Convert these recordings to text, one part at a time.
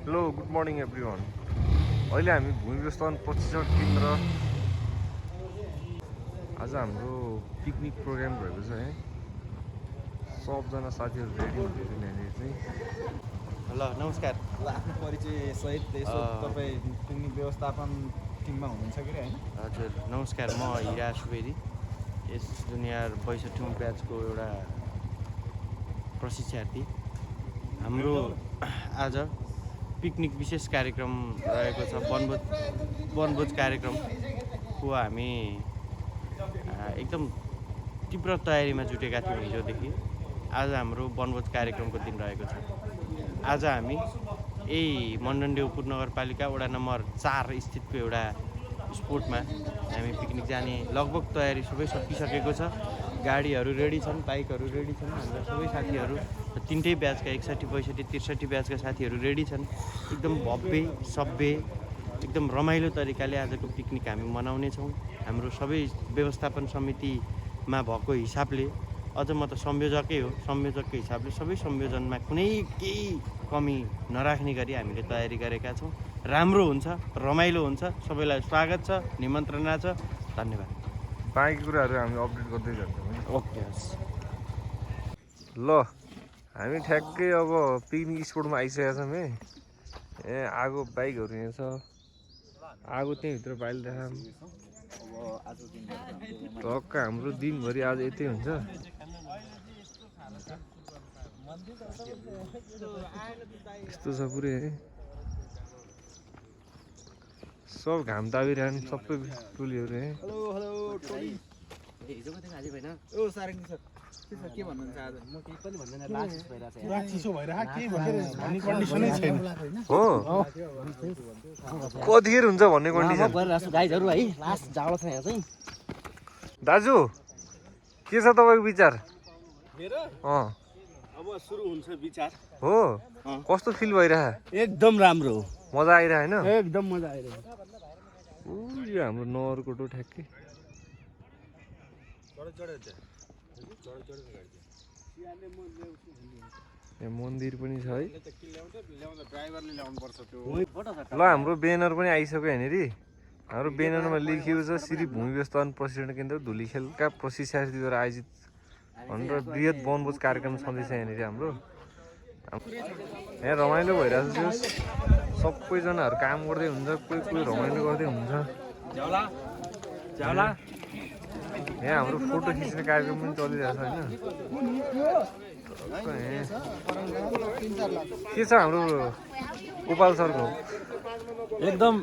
Hello good morning everyone. अहिले हामी भूमि व्यवस्थापन प्रशिक्षण केन्द्र आज हाम्रो पिकनिक प्रोग्राम भएको छ है। सबजना साथीहरू रेडी हुँदैछ यहाँनिर चाहिँ। ल नमस्कार। आफ्नो परिचय सहित तपाईँ पिकनिक व्यवस्थापन टिममा हुनुहुन्छ कि हैन? हजुर नमस्कार, म हिरा सुवेदी यस जुनियर 62औं ब्याचको एउटा प्रशिक्षार्थी। हाम्रो आज पिकनिक विशेष कार्यक्रम रहेको छ, वनभोज कार्यक्रमको हामी एकदम तीव्र तयारीमा जुटेका थियौँ हिजोदेखि। आज हाम्रो वनभोज कार्यक्रमको दिन रहेको छ। आज हामी यही मण्डनदेउ उपनगरपालिका वडा नम्बर 4 स्थितको एउटा स्पोटमा हामी पिकनिक जाने लगभग तयारी सबै सकिसकेको छ। गाडीहरू रेडी छन्, बाइकहरू रेडी छन्। हाम्रा सबै साथीहरू तिनटै ब्याचका 61, 62, 63 ब्याचका साथीहरू रेडी छन्। एकदम भव्य सभ्य एकदम रमाइलो तरिकाले आजको पिकनिक हामी मनाउनेछौँ। हाम्रो सबै व्यवस्थापन समितिमा भएको हिसाबले, अझ म त संयोजकै हो, संयोजकको हिसाबले सबै संयोजनमा कुनै केही कमी नराख्ने गरी हामीले तयारी गरेका छौँ। राम्रो हुन्छ, रमाइलो हुन्छ। सबैलाई स्वागत छ, निमन्त्रणा छ। धन्यवाद। बाँकी कुराहरू हामी अपडेट गर्दै जान्छौँ। ओके हस्। ल हामी ठ्याक्कै अब पिकनिक स्पोटमा आइसकेका छौँ है। आगो बाइकहरू यहाँ छ, आगो त्यहीँभित्र बालिरहेको टक्क। हाम्रो दिनभरि आज यतै हुन्छ। यस्तो छ पुरै है। सब घाम ताबिरहन् सबै टोलीहरू है। हेलो हेलो टोली। हिजो कतै आज भएन। ओ सारङ्गी सर के भन्नुहुन्छ आज? म केही पनि भन्दैन, लास्ट भइरहेछ। पुरा चिसो भइरहेको के भनेर भन्ने कन्डिसनै छैन। हो कतिखेर हुन्छ भन्ने कन्डिसन गरिरहेको छु गाइजहरू है। लास्ट जाडो छ यहाँ चाहिँ। दाजु के छ तपाईँको विचार? मेरो अब सुरु हुन्छ विचार। हो कस्तो फिल भइरह? एकदम राम्रो, मजा आइरह होइन? एकदम मजा आइरहेको। यो हाम्रो नहरकोटो ठ्याक्कै। यहाँ मन्दिर पनि छ है। ल हाम्रो ब्यानर पनि आइसक्यो यहाँनिर। हाम्रो ब्यानरमा लेखिएको छ श्री भूमि व्यवस्थापन प्रशिक्षण केन्द्र धुलीखेलका प्रशिक्षार्थीद्वारा आयोजित भनेर बृहत वनभोज कार्यक्रम छँदैछ यहाँनिर हाम्रो। यहाँ रमाइलो भइरहेको छ। सबैजनाहरू काम गर्दै हुन्छ, कोही रमाइलो गर्दै हुन्छ। यहाँ हाम्रो फोटो खिच्ने कार्यक्रम पनि चलिरहेछ होइन। के छ हाम्रो गोपाल सरको? एकदम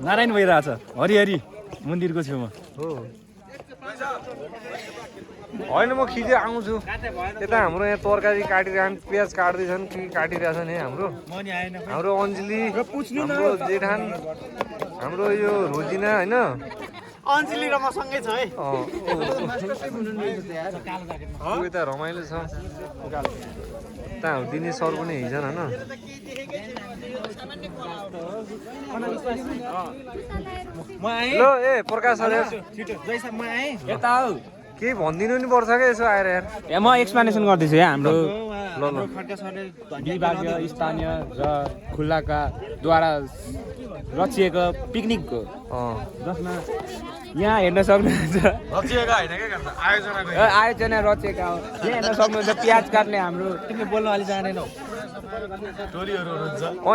नारायण भइरहेछ हरिहरि मन्दिरको छेउमा। हो होइन म खिचेर आउँछु। यता हाम्रो यहाँ तरकारी काटिरहन्, प्याज काट्दैछन् कि काटिरहेछन् यहाँ हाम्रो अञ्जली, हाम्रो जेठान, हाम्रो यो रोजिना होइन। अञ्जली र मसँगै छ है। यता रमाइलो छ। यता हाम्रो दिनेश सर पनि हिजन होइन। ल ए प्रकाश सर म आएँ यता हो केही भनिदिनु नि पर्छ क्या यसो आएर यार। म एक्सप्लेनेसन गर्दैछु है। हाम्रो ल ल विभागीय, स्थानीय र खुल्लाकाद्वारा रचिएको पिकनिकको जसमा यहाँ हेर्न सक्नुहुन्छ आयोजना रचिएका हो। यहाँ हेर्न सक्नुहुन्छ प्याज काट्ने हाम्रो बोल्न अलि जानेनौ।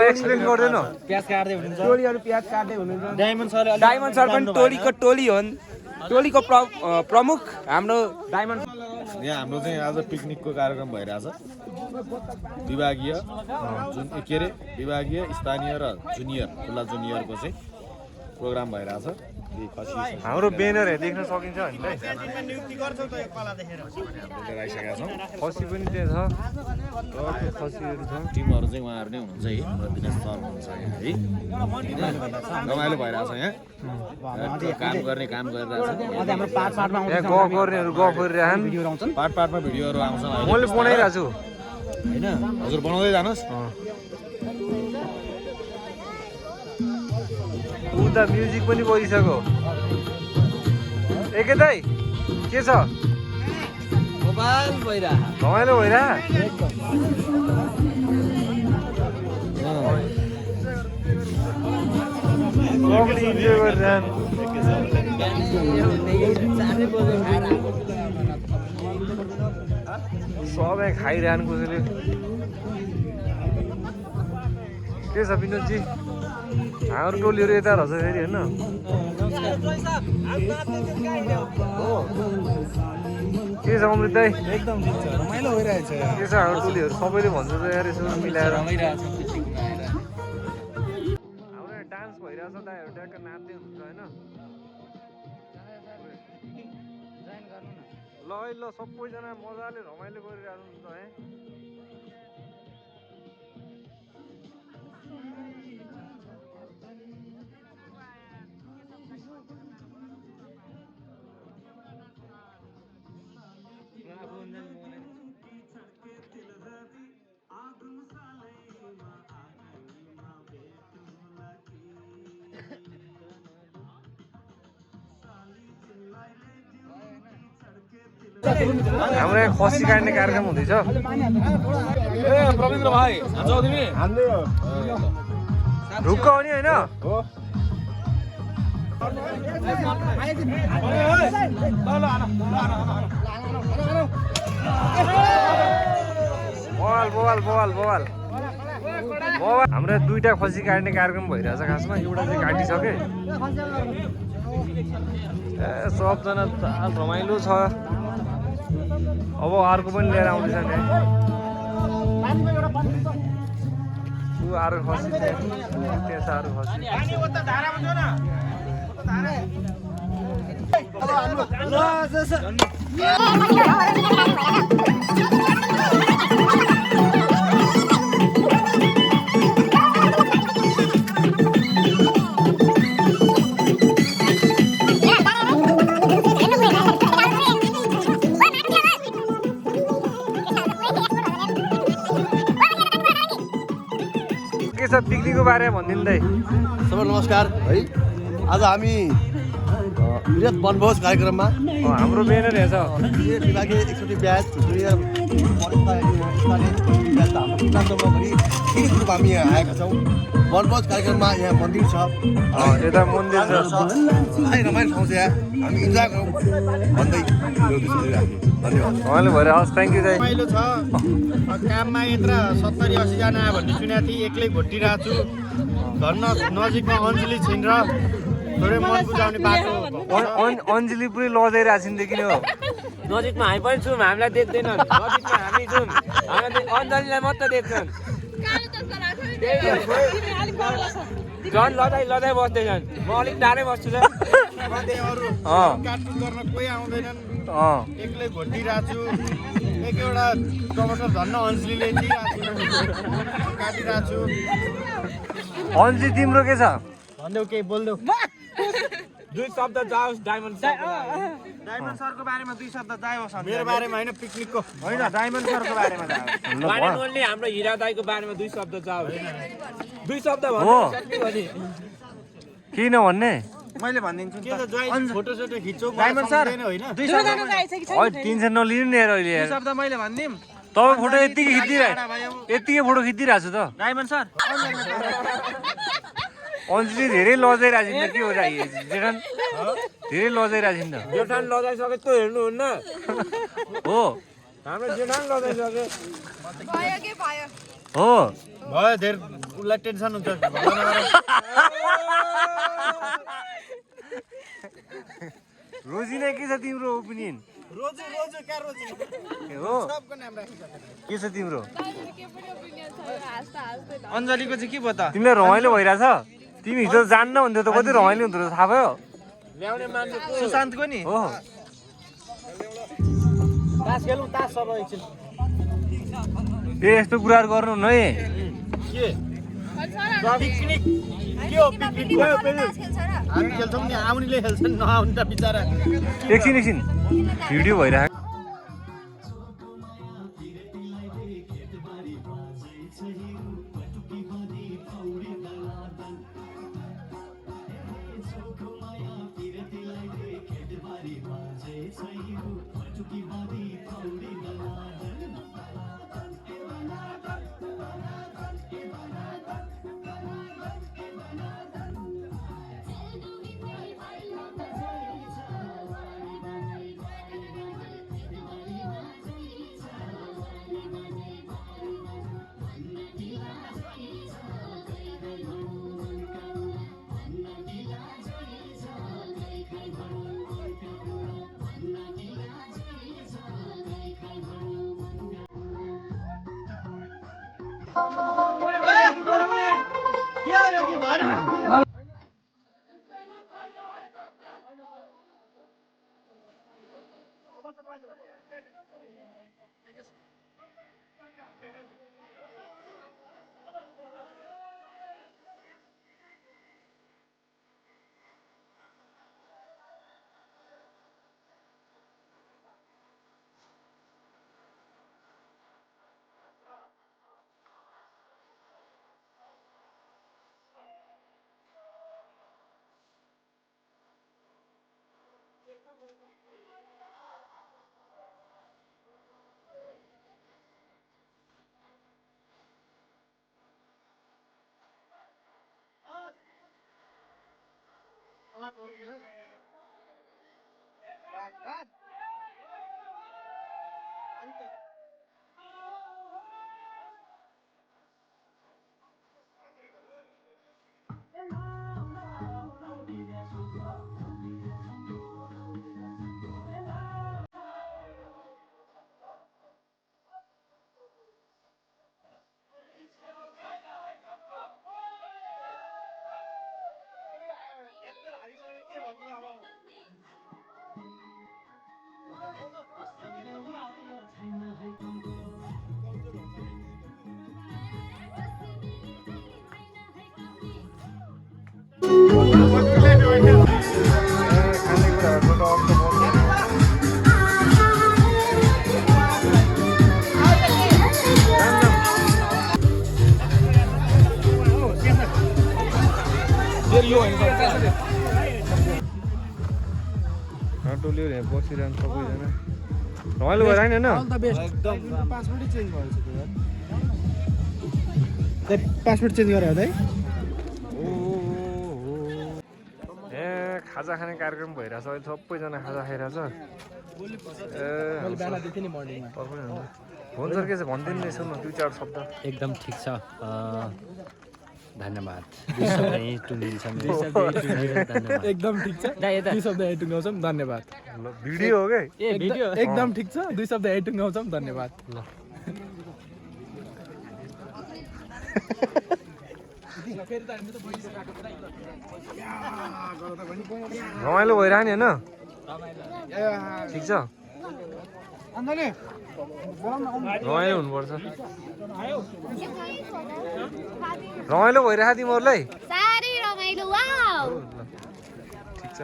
एक्सप्लेन गर्दैन। प्याज काट्दै हुनुहुन्छ। टोलीहरू प्याज काट्दै हुनुहुन्छ। डायमन्ड सर डायमन्ड सर पनि टोलीको टोली हुन्। टोलीको प्रमुख हाम्रो डायमन्ड। यहाँ हाम्रो चाहिँ आज पिकनिकको कार्यक्रम भइरहेछ। विभागीय विभागीय, स्थानीय र जुनियर, खुल्ला जुनियरको चाहिँ प्रोग्राम भइरहेछ। हाम्रो ब्यानर देख्न सकिन्छ होइन। आइसकेका छौँ। खसी पनि त्यहाँ छ, खसीहरू छ। टिमहरू चाहिँ उहाँहरू नै हुनुहुन्छ है। दिनेश सर हुनुहुन्छ है। रमाइलो भइरहेछ यहाँ। काम गर्ने काम गरिरहेछ। यहाँ गफ गर्नेहरू गफ गरिरहन्। पार्टमा भिडियोहरू आउँछ। मैले बनाइरहेको छु होइन, हजुर बनाउँदै जानुहोस्। उता म्युजिक पनि बजिसक्यो। एकै दाइ के छ? रमाइलो भइरह। सबले इन्जोय गरिरहन् सबै खाइरहन् कसैले के छ विनोदजी हाम्रो टोलीहरू यता रहेछ फेरि होइन के छ अमृत दाई एकदम ठिक छ रमाइलो भइरहेछ के छ हाम्रो टोलीहरू सबैले भन्छ त यार यसो मिलाएर हाम्रो यहाँ डान्स भइरहेछ दाइहरू ट्याक्क नाच्दै हुन्छ होइन ल है ल सबैजना मजाले रमाइलो गरिरहेको हुन्छ है हाम्रो यहाँ खसी काट्ने कार्यक्रम हुँदैछ प्रवीन्द्र भाइ जाऊ तिमी ढुक्क हो नि होइन बवाल बवाल बवाल बवाल बवाल हाम्रो दुईटा खसी काट्ने कार्यक्रम भइरहेछ खासमा एउटा चाहिँ काटिसके सबजना रमाइलो छ अब अर्को पनि लिएर आउँदैछ नि अर्को खसी त्यहाँ छ अर्को खसी के छ पिकनिकको बारेमा भनिदिनु दाइ सबै नमस्कार है आज हामी वृहत वनभोज कार्यक्रममा हाम्रो ब्यानर हेर्छ विभागीय 61 ब्याच हामी यहाँ आएका छौँ वनभोज कार्यक्रममा यहाँ मन्दिर छ यता मन्दिर छ रमाइलो ठाउँ छ यहाँ हामी इन्जोय गरौँ भन्दै धन्यवाद उहाँले भएर हस् थ्याङ्क यू दाइ रमाइलो छ काममा यत्र 70-80 जना आयो भन्ने सुनेको थिएँ एक्लै घोटिरहेको छु धन्न नजिकमा अञ्जली छिन् र थोरै मन बुझाउने बाटो अञ्जली पुरै लजाइरहेको छिन् देखिन हो नजिकमा हामी पनि छौँ हामीलाई देख्दैनन् नजिकमा हामी छौँ हामीलाई अञ्जलीलाई मात्र देख्छन् झन् लदाइ लदाइ बस्दैछन् म अलिक टाढै बस्छु अरू काटकुट गर्न कोही आउँदैनन् एक्लै घोटिरहेको छु एक-एउटा टमाटर धन्न अञ्जलीले दिइरहेको काटिरहेको छु अञ्जली तिम्रो के छ भन्देऊ केही बोल्देऊ दुई शब्द जाओस् डायमन्ड डायमन्ड सरको बारेमा दुई शब्द जाओस् मेरो बारेमा होइन पिकनिकको होइन डायमन्ड सरको बारेमा जाओस् ओन्ली हाम्रो हिरा दाइको बारेमा दुई शब्द जाओस् दुई शब्द हो भन्नु किन भन्ने मैले भनिदिन्छु के त जोइ फोटो सोटो खिचौ डायमन्ड सर होइन दुई शब्द टेन्सन नलिनु नि यार अहिले दुई शब्द मैले भनिदिम तपाईँ फोटो यत्तिकै फोटो खिचिरहेको छु त डायमन्ड सर अञ्जली धेरै लजाइरहेको छिन् त के हो जेठान धेरै लजाइरहेको छिन् त जेठान लजाइसके त्यो हेर्नुहुन्न हो हाम्रो जेठान लजाइसके हो भयो धेरै उसलाई टेन्सन हुन्छ रोजिना के छ तिम्रो ओपिनियन रोजु रोजु क्या रोजु हो सबको नाम राखेको के छ तिम्रो अञ्जलीको चाहिँ के भयो त तिमीलाई रमाइलो भइरहेछ तिमी हिजो जान्न भन्थ्यौ त कति रमाइलो हुँदो रहेछ थाहा भयो ल्याउने मान्छे सुशान्तको नि हो तास खेलौँ तास सब एकछिन ए यस्तो कुराहरू गर्नु न है के पिकनिक के हो पिकनिक हामी खेल्छौँ नि आउनेले खेल्छन् नआउने त बिचरा एकछिन भिडियो भइरहेको खानेकुराहरूको टक्क पर्छ। टोल्यो भने बसिरहनु सबैजना रमाइलो भएर होइन पासपोर्ट चेन्ज गरे है ए खाजा खाने कार्यक्रम भइरहेछ अहिले सबैजना खाजा खाइरहेछ हुन्छ के छ भनिदिनु रहेछ न 2-4 शब्द एकदम ठिक छ धन्यवाद एकदम ठिक छ 2 शब्द हेटुङ्गाउँछौँ धन्यवाद ल भिडियो हो के एकदम ठिक छ 2 शब्द हेटुङ्गाउँछौँ धन्यवाद ल रमाइलो भइरह्यो नि होइन ठिक छ रमाइलो हुनुपर्छ रमाइलो भइरहेको तिमीहरूलाई साह्रै रमाइलो वाउ ठिक छ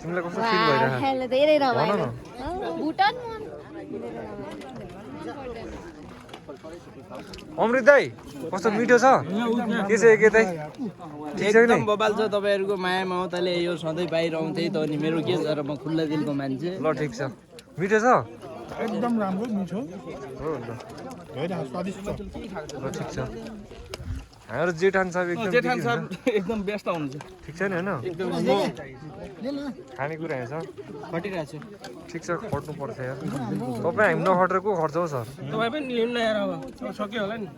तिमीलाई कस्तो फिल भइरहेको धेरै भन रमाइलो न भुटान अमृत दाई कस्तो मिठो छ के छ एके दाई ठिक छ नि बबाल छ तपाईँहरूको माया ममताले यो सधैँ पाइरहन्थे त अनि मेरो के छ र म खुल्ला दिलको मान्छे ल ठिक छ मिठो छ एकदम राम्रो मिठो हो ल स्वादिष्ट ल ठिक छ हाम्रो जेठान साहब एकदम व्यस्त हुनुहुन्छ ठिक छ नि होइन खानेकुरा छ खटिरहेको छु ठिक छ खट्नु पर्छ यार तपाईँ हामी नखटेर को खट्छ हौ सर तपाईँ पनि लिनु न यार अब सक्यो होला नि